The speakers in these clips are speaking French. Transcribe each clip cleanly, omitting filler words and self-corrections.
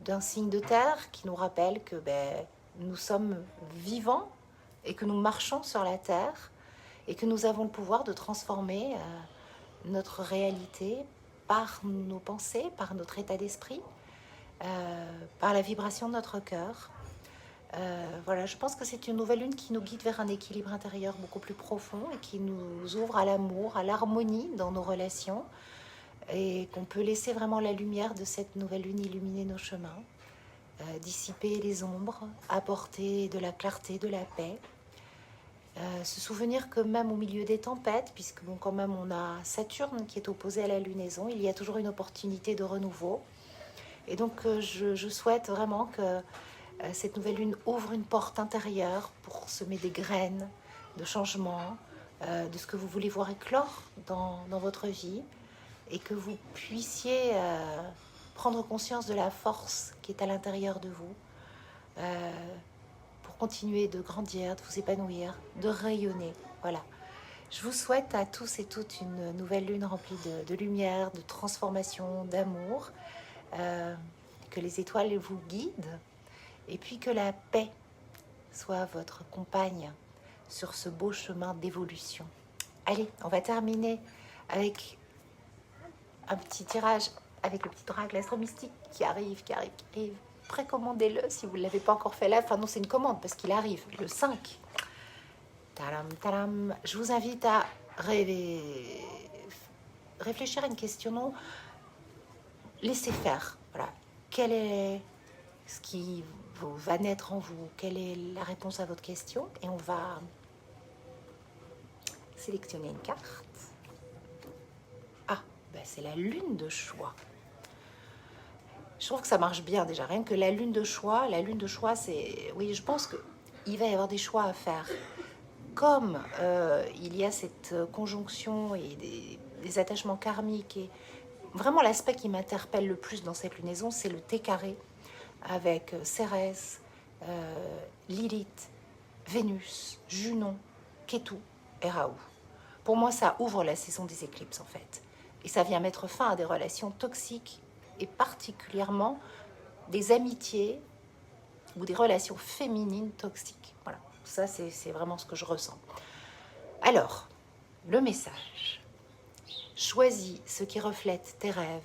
d'un signe de terre qui nous rappelle que nous sommes vivants et que nous marchons sur la terre et que nous avons le pouvoir de transformer notre réalité par nos pensées, par notre état d'esprit, par la vibration de notre cœur. Voilà, je pense que c'est une nouvelle lune qui nous guide vers un équilibre intérieur beaucoup plus profond et qui nous ouvre à l'amour, à l'harmonie dans nos relations, et qu'on peut laisser vraiment la lumière de cette nouvelle lune illuminer nos chemins, dissiper les ombres, apporter de la clarté, de la paix. Se souvenir que même au milieu des tempêtes, puisque bon, quand même on a Saturne qui est opposé à la lunaison, il y a toujours une opportunité de renouveau. Et donc je souhaite vraiment que cette nouvelle lune ouvre une porte intérieure pour semer des graines de changement, de ce que vous voulez voir éclore dans votre vie, et que vous puissiez prendre conscience de la force qui est à l'intérieur de vous, pour continuer de grandir, de vous épanouir, de rayonner. Voilà. Je vous souhaite à tous et toutes une nouvelle lune remplie de lumière, de transformation, d'amour, que les étoiles vous guident, et puis que la paix soit votre compagne sur ce beau chemin d'évolution. Allez, on va terminer avec un petit tirage avec le petit oracle astro-mystique qui arrive. Précommandez-le si vous ne l'avez pas encore fait là. Enfin non, c'est une commande parce qu'il arrive le 5. Tadam, tadam. Je vous invite à réfléchir à une question. Non, laissez faire. Voilà. Quel est ce qui va naître en vous? Quelle est la réponse à votre question? Et on va sélectionner une carte. Ah, c'est la lune de choix. Je trouve que ça marche bien déjà, rien que la lune de choix, c'est... Oui, je pense qu'il va y avoir des choix à faire. Comme il y a cette conjonction et des attachements karmiques, et vraiment l'aspect qui m'interpelle le plus dans cette lunaison, c'est le T carré, avec Cérès, Lilith, Vénus, Junon, Kétou et Raoult. Pour moi, ça ouvre la saison des éclipses, en fait. Et ça vient mettre fin à des relations toxiques, et particulièrement des amitiés ou des relations féminines toxiques. Voilà, ça c'est vraiment ce que je ressens. Alors, le message. Choisis ce qui reflète tes rêves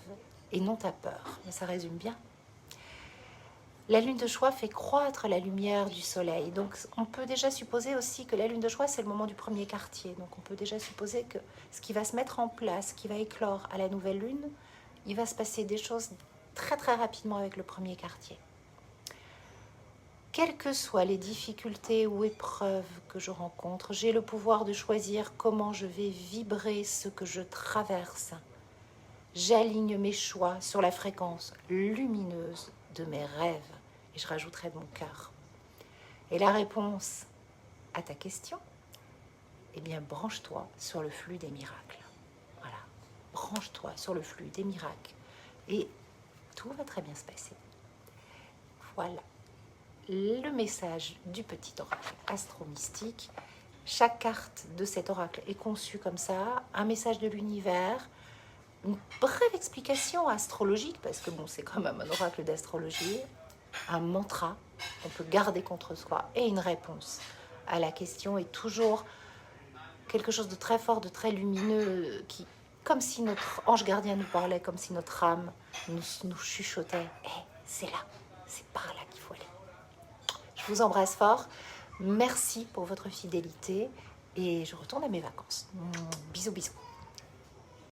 et non ta peur. Mais ça résume bien. La lune de choix fait croître la lumière du soleil. Donc on peut déjà supposer aussi que la lune de choix, c'est le moment du premier quartier. Donc on peut déjà supposer que ce qui va se mettre en place, ce qui va éclore à la nouvelle lune, il va se passer des choses très très rapidement avec le premier quartier. Quelles que soient les difficultés ou épreuves que je rencontre, j'ai le pouvoir de choisir comment je vais vibrer ce que je traverse. J'aligne mes choix sur la fréquence lumineuse de mes rêves. Et je rajouterai de mon cœur. Et la réponse à ta question, eh bien, branche-toi sur le flux des miracles. Voilà, branche-toi sur le flux des miracles. Et tout va très bien se passer. Voilà le message du petit oracle astro-mystique. Chaque carte de cet oracle est conçue comme ça, un message de l'univers, une brève explication astrologique, parce que bon, c'est quand même un oracle d'astrologie, un mantra qu'on peut garder contre soi, et une réponse à la question est toujours quelque chose de très fort, de très lumineux, qui, comme si notre ange gardien nous parlait, comme si notre âme nous chuchotait. C'est là, c'est par là qu'il faut aller. Je vous embrasse fort. Merci pour votre fidélité et je retourne à mes vacances. Bisous, bisous.